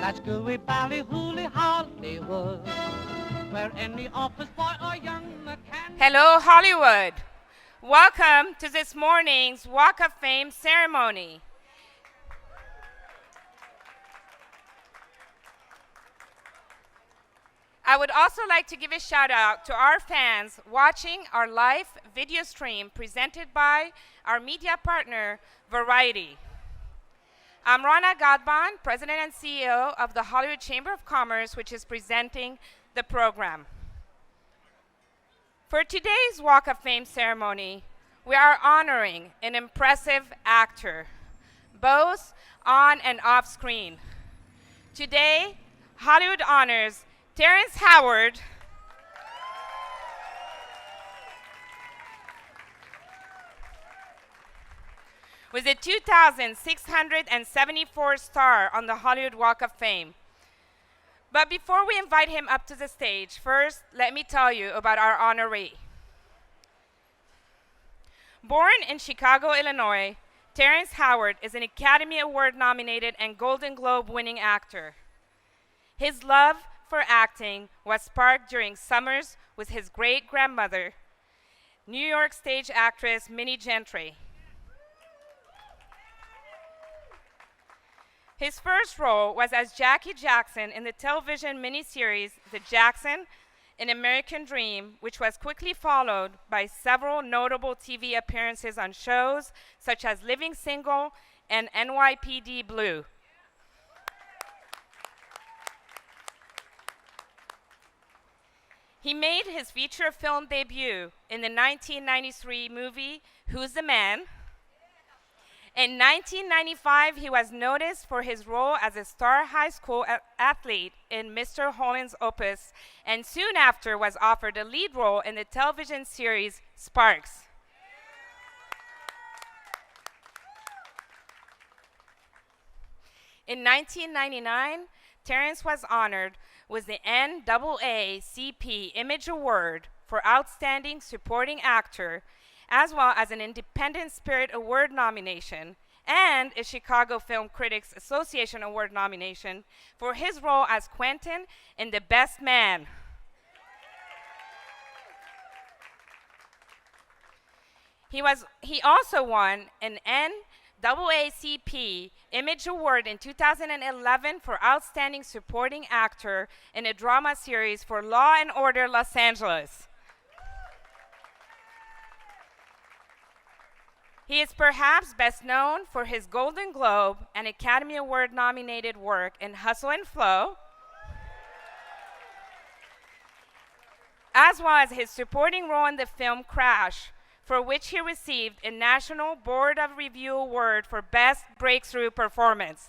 That's gooey, ballyhooly, Hollywood, where any office boy or young mechanic... Hello, Hollywood. Welcome to this morning's Walk of Fame ceremony. I would also like to give a shout out to our fans watching our live video stream presented by our media partner, Variety. I'm Rana Gadban, President and CEO of the Hollywood Chamber of Commerce, which is presenting the program. For today's Walk of Fame ceremony, we are honoring an impressive actor, both on and off screen. Today, Hollywood honors Terrence Howard, with a 2,674 star on the Hollywood Walk of Fame. But before we invite him up to the stage, first, let me tell you about our honoree. Born in Chicago, Illinois, Terrence Howard is an Academy Award-nominated and Golden Globe-winning actor. His love for acting was sparked during summers with his great-grandmother, New York stage actress Minnie Gentry. His first role was as Jackie Jackson in the television miniseries The Jackson, An American Dream, which was quickly followed by several notable TV appearances on shows such as Living Single and NYPD Blue. He made his feature film debut in the 1993 movie Who's the Man? In 1995, he was noticed for his role as a star high school athlete in Mr. Holland's Opus, and soon after was offered a lead role in the television series Sparks. In 1999, Terrence was honored with the NAACP Image Award for Outstanding Supporting Actor, as well as an Independent Spirit Award nomination and a Chicago Film Critics Association Award nomination for his role as Quentin in The Best Man. He also won an NAACP Image Award in 2011 for Outstanding Supporting Actor in a Drama Series for Law and Order Los Angeles. He is perhaps best known for his Golden Globe and Academy Award nominated work in Hustle and Flow, as well as his supporting role in the film Crash, for which he received a National Board of Review Award for Best Breakthrough Performance.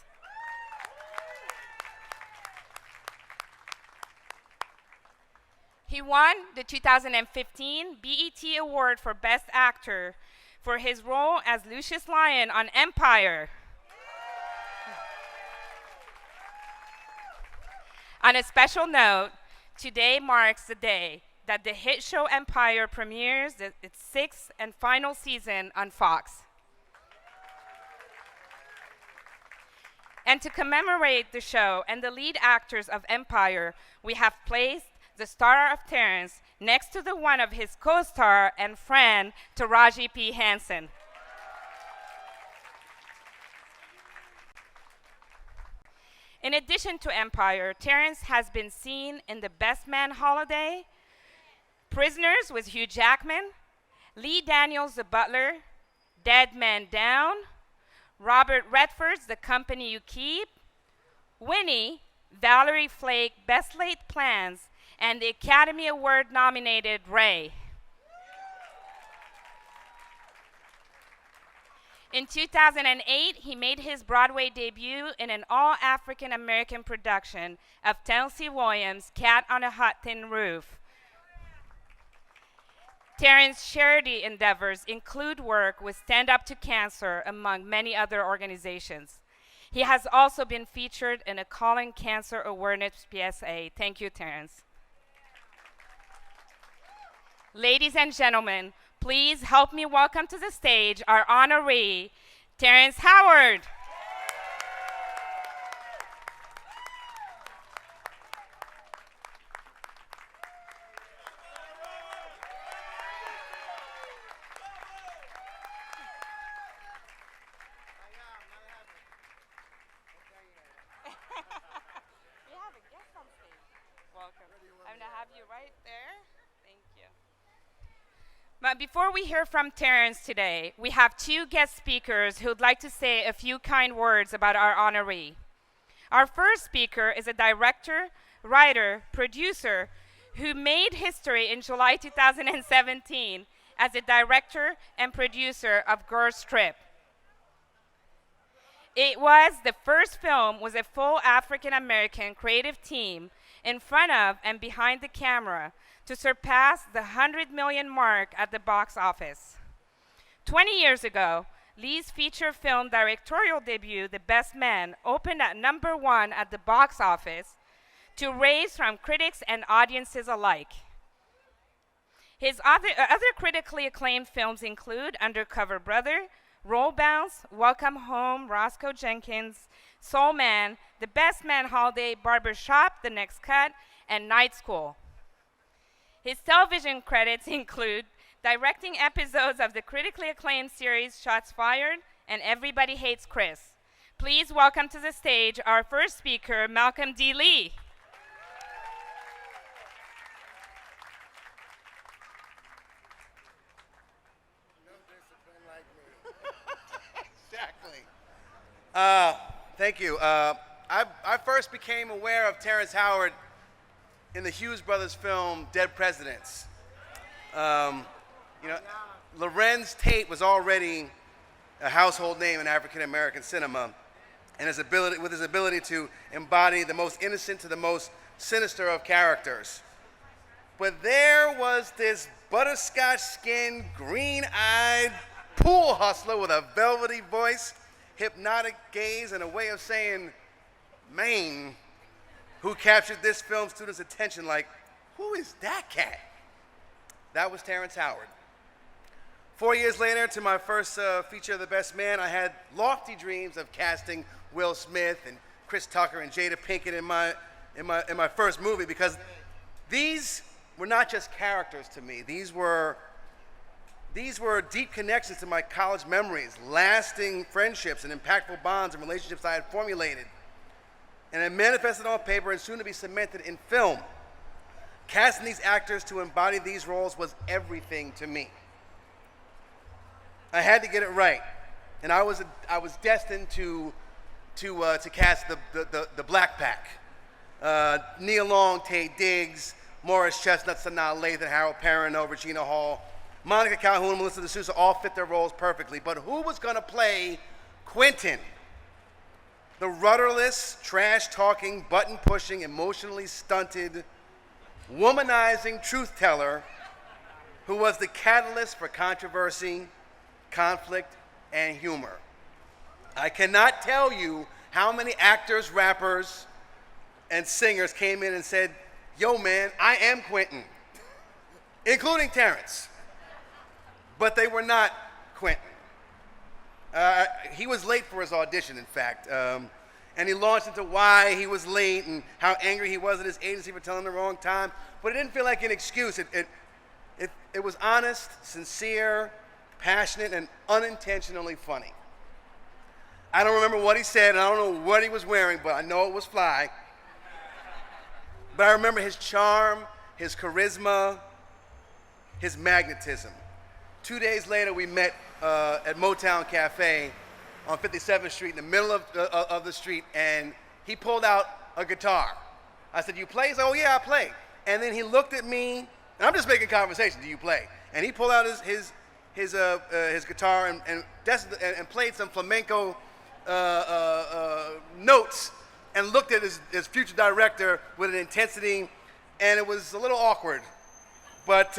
He won the 2015 BET Award for Best Actor for his role as Lucius Lyon on Empire. On a special note, today marks the day that the hit show Empire premieres its 6th and final season on Fox. And to commemorate the show and the lead actors of Empire, we have placed the star of Terrence next to the one of his co-star and friend, Taraji P. Henson. In addition to Empire, Terrence has been seen in The Best Man Holiday, Prisoners with Hugh Jackman, Lee Daniels the Butler, Dead Man Down, Robert Redford's The Company You Keep, Winnie, Valerie Flake, Best Laid Plans, and the Academy Award-nominated Ray. In 2008, he made his Broadway debut in an all-African American production of Tennessee Williams' Cat on a Hot Tin Roof. Terrence's charity endeavors include work with Stand Up to Cancer, among many other organizations. He has also been featured in a Colon Cancer Awareness PSA. Thank you, Terrence. Ladies and gentlemen, please help me welcome to the stage our honoree, Terrence Howard. I'm going to have you right there. Thank you. But before we hear from Terrence today, we have two guest speakers who'd like to say a few kind words about our honoree. Our first speaker is a director, writer, producer who made history in July 2017 as a director and producer of Girls Trip. It was the first film with a full African-American creative team in front of and behind the camera to surpass the 100 million mark at the box office. 20 years ago, Lee's feature film directorial debut, The Best Man, opened at #1 at the box office to raise from critics and audiences alike. His other critically acclaimed films include Undercover Brother, Roll Bounce, Welcome Home, Roscoe Jenkins, Soul Man, The Best Man Holiday, Barbershop, The Next Cut, and Night School. His television credits include directing episodes of the critically acclaimed series Shots Fired and Everybody Hates Chris. Please welcome to the stage our first speaker, Malcolm D. Lee. Exactly. Thank you. I first became aware of Terrence Howard in the Hughes brothers film Dead Presidents. Lorenz Tate was already a household name in African American cinema, and with his ability to embody the most innocent to the most sinister of characters. But there was this butterscotch-skinned, green-eyed pool hustler with a velvety voice, hypnotic gaze, and a way of saying "Maine," who captured this film student's attention like, who is that cat? That was Terrence Howard. 4 years later, to my first feature of The Best Man, I had lofty dreams of casting Will Smith and Chris Tucker and Jada Pinkett in my first movie, because these were not just characters to me. These were deep connections to my college memories, lasting friendships and impactful bonds and relationships I had formulated. And it manifested on paper and soon to be cemented in film. Casting these actors to embody these roles was everything to me. I had to get it right, and I was destined to cast the Black Pack. Nia Long, Taye Diggs, Morris Chestnut, Sanaa Lathan, Harold Perrineau, Regina Hall, Monica Calhoun, and Melissa D'Souza all fit their roles perfectly. But who was going to play Quentin? The rudderless, trash-talking, button-pushing, emotionally stunted, womanizing truth-teller who was the catalyst for controversy, conflict, and humor. I cannot tell you how many actors, rappers, and singers came in and said, "Yo, man, I am Quentin," including Terrence. But they were not Quentin. He was late for his audition, in fact, and he launched into why he was late and how angry he was at his agency for telling him the wrong time. But it didn't feel like an excuse. It was honest, sincere, passionate, and unintentionally funny. I don't remember what he said, and I don't know what he was wearing, but I know it was fly. But I remember his charm, his charisma, his magnetism. 2 days later, we met at Motown Cafe on 57th Street, in the middle of the street, and he pulled out a guitar. I said, "You play?" He said, "Oh yeah, I play." And then he looked at me, and I'm just making conversation. "Do you play?" And he pulled out his guitar and played some flamenco notes, and looked at his future director with an intensity, and it was a little awkward, but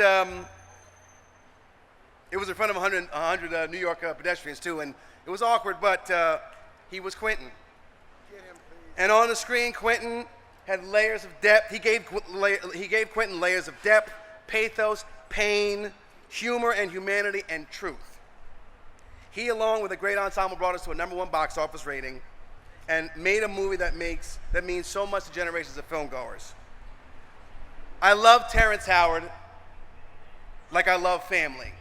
it was in front of 100 New York pedestrians too, and it was awkward, but he was Quentin. And on the screen, Quentin had layers of depth. He gave Quentin layers of depth, pathos, pain, humor, and humanity, and truth. He, along with a great ensemble, brought us to a #1 box office rating and made a movie that means so much to generations of filmgoers. I love Terrence Howard like I love family.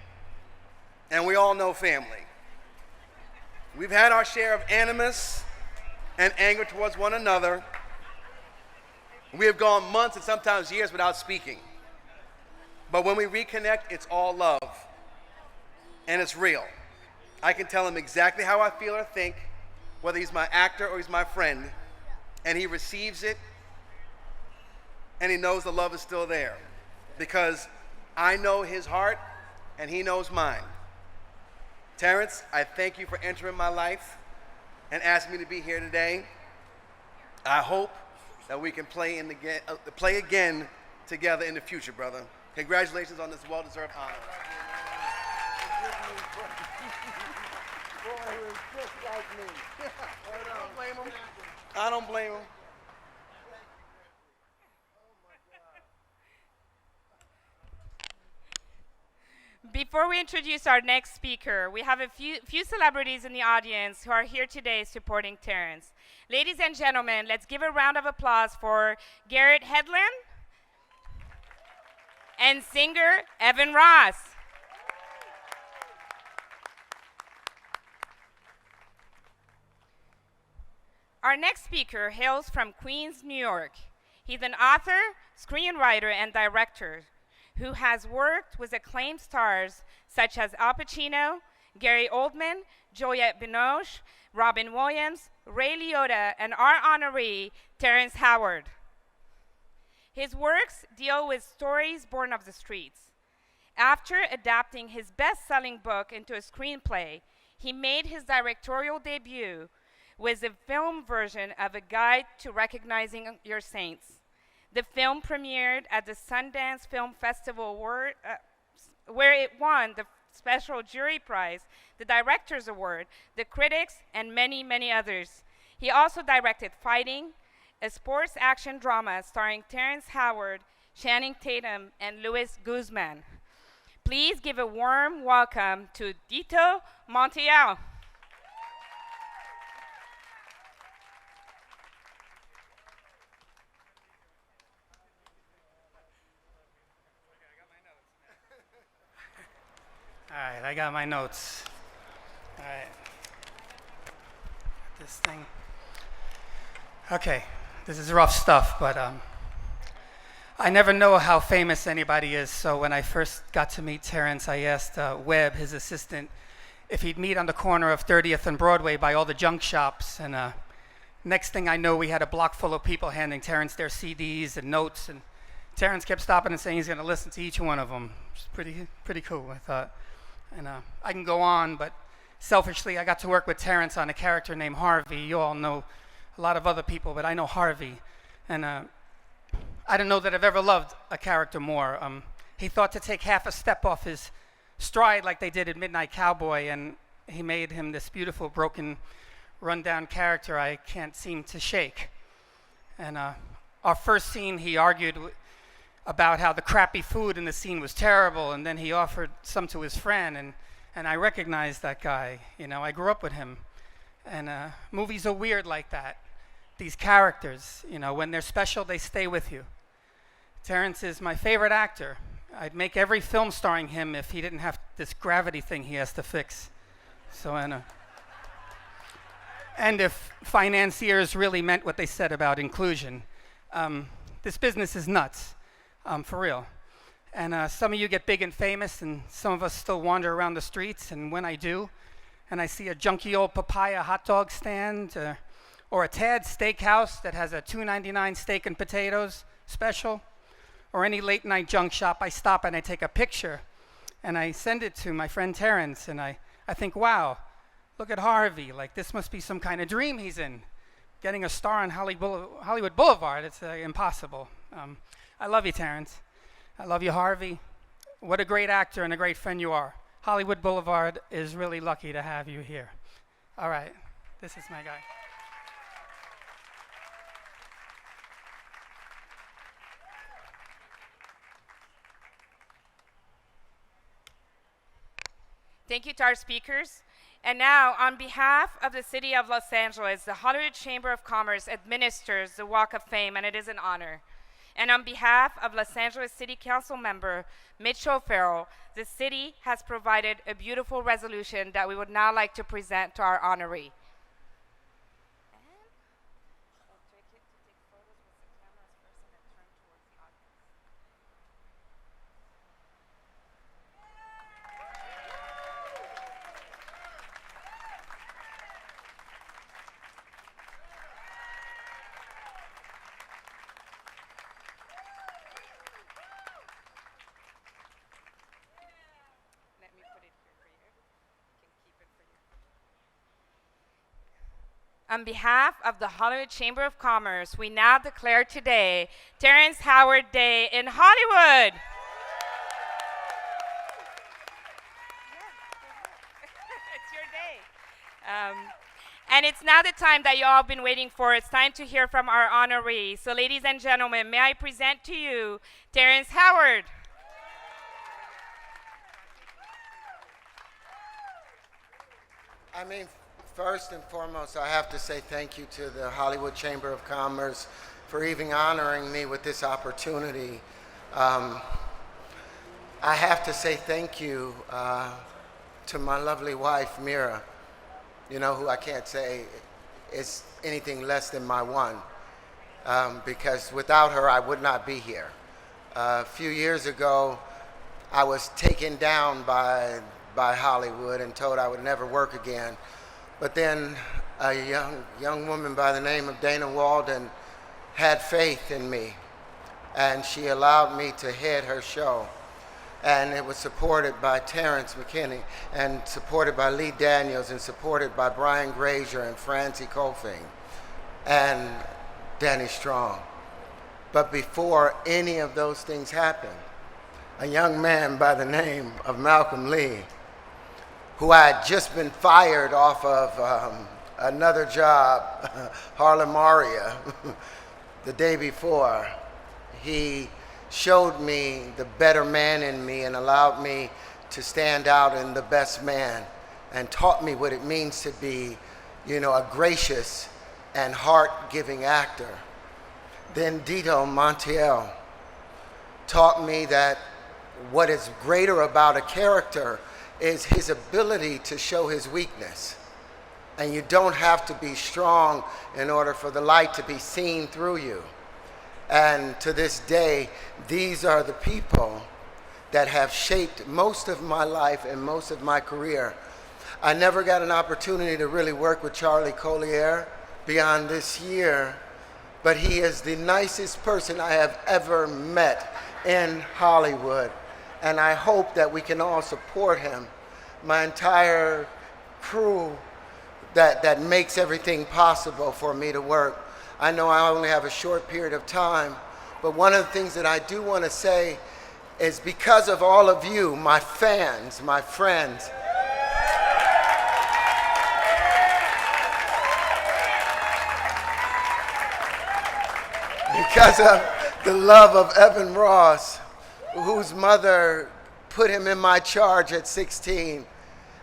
And we all know family. We've had our share of animus and anger towards one another. We have gone months and sometimes years without speaking. But when we reconnect, it's all love. And it's real. I can tell him exactly how I feel or think, whether he's my actor or he's my friend, and he receives it, and he knows the love is still there. Because I know his heart, and he knows mine. Terrence, I thank you for entering my life and asking me to be here today. I hope that we can play again together in the future, brother. Congratulations on this well-deserved honor. Boy, he was just like me. I don't blame him. I don't blame him. Before we introduce our next speaker, we have a few celebrities in the audience who are here today supporting Terrence. Ladies and gentlemen, let's give a round of applause for Garrett Hedlund and singer Evan Ross. Our next speaker hails from Queens, New York. He's an author, screenwriter, and director who has worked with acclaimed stars such as Al Pacino, Gary Oldman, Juliette Binoche, Robin Williams, Ray Liotta, and our honoree, Terrence Howard. His works deal with stories born of the streets. After adapting his best-selling book into a screenplay, he made his directorial debut with the film version of A Guide to Recognizing Your Saints. The film premiered at the Sundance Film Festival where it won the Special Jury Prize, the Director's Award, the Critics, and many, many others. He also directed Fighting, a sports action drama starring Terrence Howard, Channing Tatum, and Luis Guzman. Please give a warm welcome to Dito Montiel. All right, I got my notes. All right. This thing. Okay, this is rough stuff, but I never know how famous anybody is, so when I first got to meet Terrence, I asked Webb, his assistant, if he'd meet on the corner of 30th and Broadway by all the junk shops, and next thing I know, we had a block full of people handing Terrence their CDs and notes, and Terrence kept stopping and saying he's going to listen to each one of them. It's pretty cool, I thought. And I can go on, but selfishly, I got to work with Terrence on a character named Harvey. You all know a lot of other people, but I know Harvey. And I don't know that I've ever loved a character more. He thought to take half a step off his stride like they did in Midnight Cowboy, and he made him this beautiful, broken, rundown character I can't seem to shake. And our first scene, he argued about how the crappy food in the scene was terrible, and then he offered some to his friend, and I recognized that guy. You know, I grew up with him. And movies are weird like that. These characters, you know, when they're special, they stay with you. Terrence is my favorite actor. I'd make every film starring him if he didn't have this gravity thing he has to fix. So, and if financiers really meant what they said about inclusion. This business is nuts. For real. And some of you get big and famous, and some of us still wander around the streets, and when I do, and I see a junky old papaya hot dog stand, or a Tad Steakhouse that has a $2.99 steak and potatoes special, or any late night junk shop, I stop and I take a picture, and I send it to my friend Terrence, and I think, wow, look at Harvey, like this must be some kind of dream he's in. Getting a star on Hollywood Boulevard, it's impossible. I love you, Terrence. I love you, Harvey. What a great actor and a great friend you are. Hollywood Boulevard is really lucky to have you here. All right, this is my guy. Thank you to our speakers. And now, on behalf of the City of Los Angeles, the Hollywood Chamber of Commerce administers the Walk of Fame, and it is an honor. And on behalf of Los Angeles City Council member Mitch O'Farrell, the city has provided a beautiful resolution that we would now like to present to our honoree. on behalf of the Hollywood Chamber of Commerce, we now declare today Terrence Howard Day in Hollywood. It's your day. And it's now the time that you all have been waiting for. It's time to hear from our honorees. So ladies and gentlemen, may I present to you Terrence Howard. I mean, first and foremost, I have to say thank you to the Hollywood Chamber of Commerce for even honoring me with this opportunity. I have to say thank you to my lovely wife, Mira, you know, who I can't say is anything less than my one, because without her, I would not be here. A few years ago, I was taken down by Hollywood and told I would never work again. But then a young woman by the name of Dana Walden had faith in me, and she allowed me to head her show. And it was supported by Terrence McKinney, and supported by Lee Daniels, and supported by Brian Grazier and Francie Colfing and Danny Strong. But before any of those things happened, a young man by the name of Malcolm Lee, who I had just been fired off of another job, Harlem Aria, the day before, he showed me the better man in me and allowed me to stand out in the best man, and taught me what it means to be, you know, a gracious and heart-giving actor. Then Dito Montiel taught me that what is greater about a character is his ability to show his weakness. And you don't have to be strong in order for the light to be seen through you. And to this day, these are the people that have shaped most of my life and most of my career. I never got an opportunity to really work with Charlie Collier beyond this year, but he is the nicest person I have ever met in Hollywood. And I hope that we can all support him. My entire crew that makes everything possible for me to work. I know I only have a short period of time, but one of the things that I do want to say is because of all of you, my fans, my friends, because of the love of Evan Ross, whose mother put him in my charge at 16,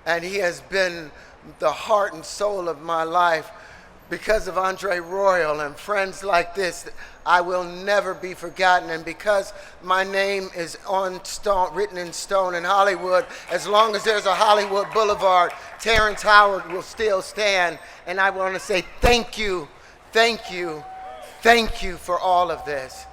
and he has been the heart and soul of my life. Because of Andre Royal and friends like this, I will never be forgotten. And because my name is on stone, written in stone in Hollywood, as long as there's a Hollywood Boulevard, Terrence Howard will still stand. And I want to say thank you, thank you, thank you for all of this.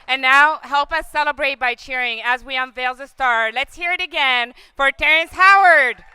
And now, help us celebrate by cheering as we unveil the star. Let's hear it again for Terrence Howard.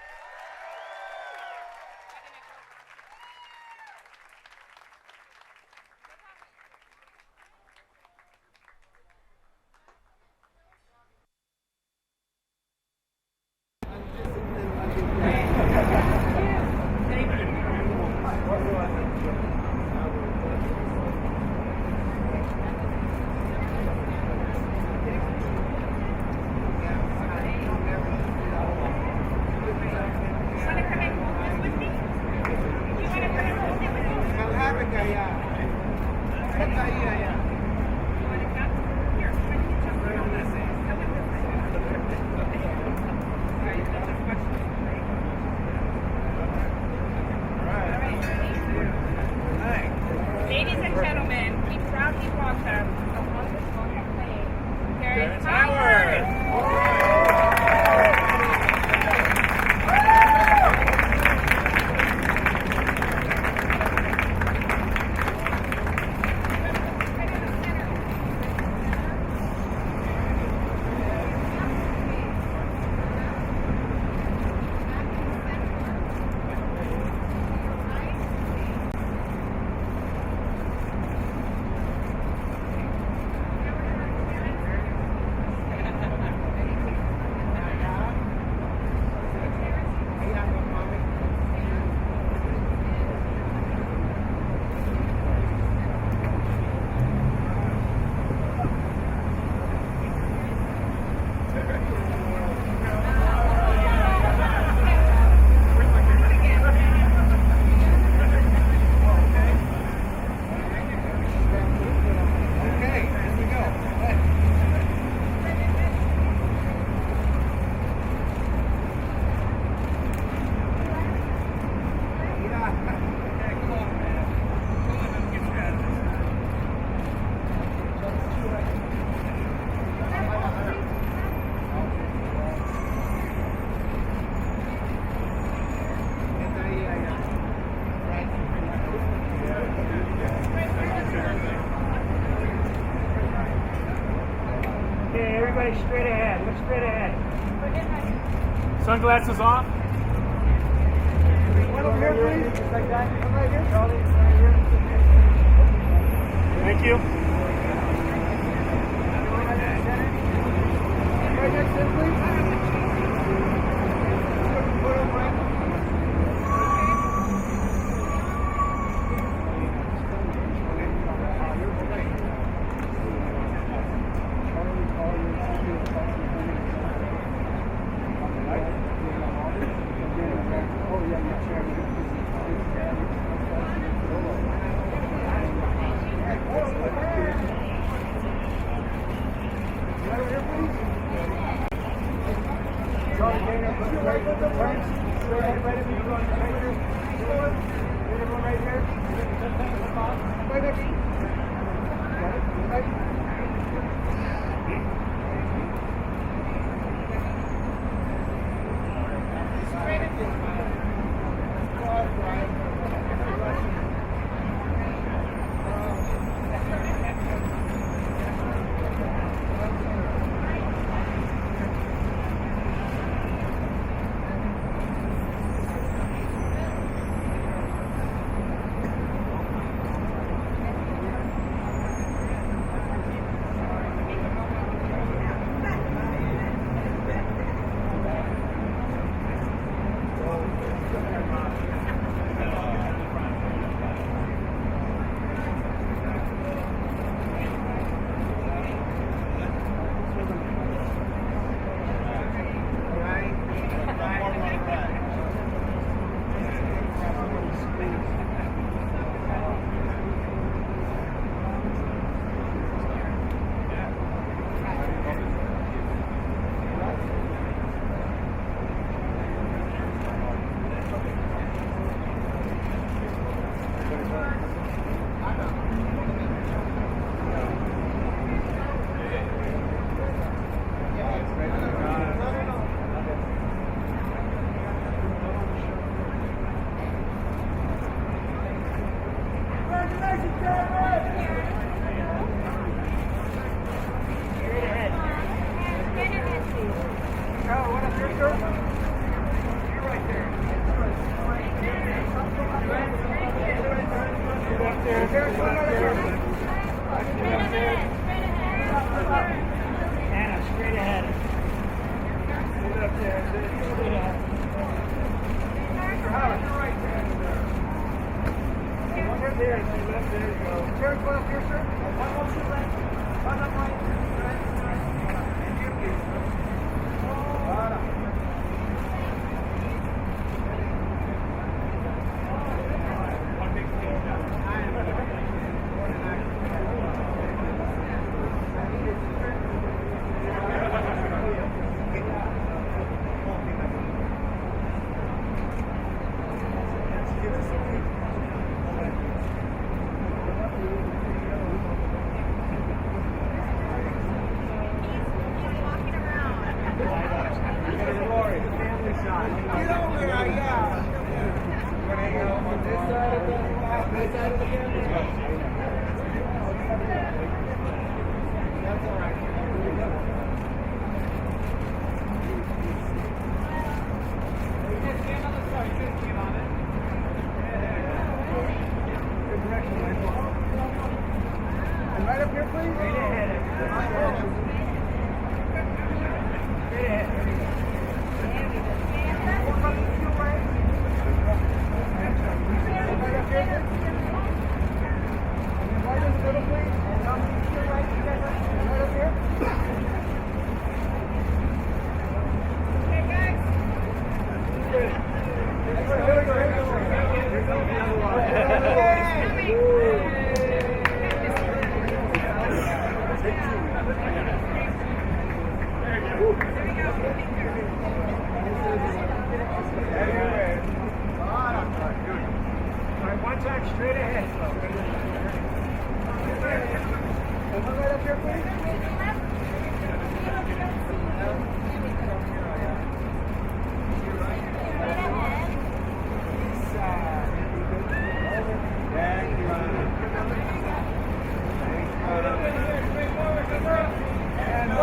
Everybody straight ahead. Look straight ahead. Sunglasses off. One over here, please. Just like that. Come right here. Charlie, right here. Thank you. Right next to him, please.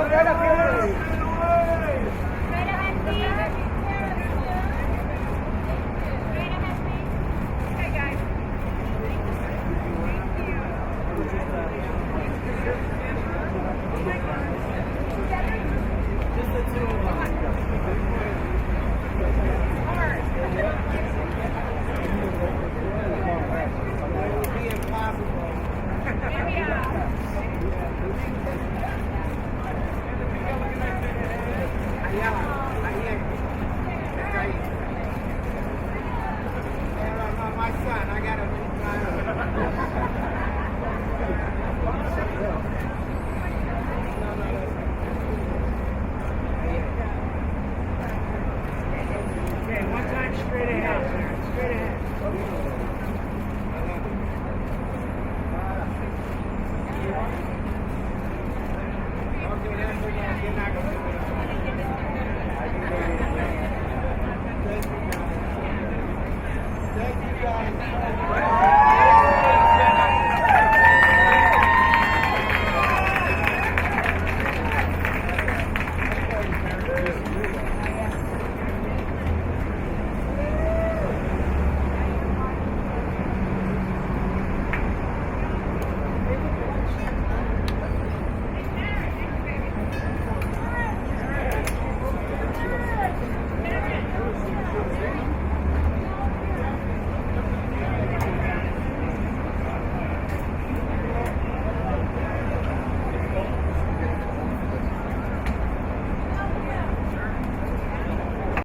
Right up here. It would be impossible.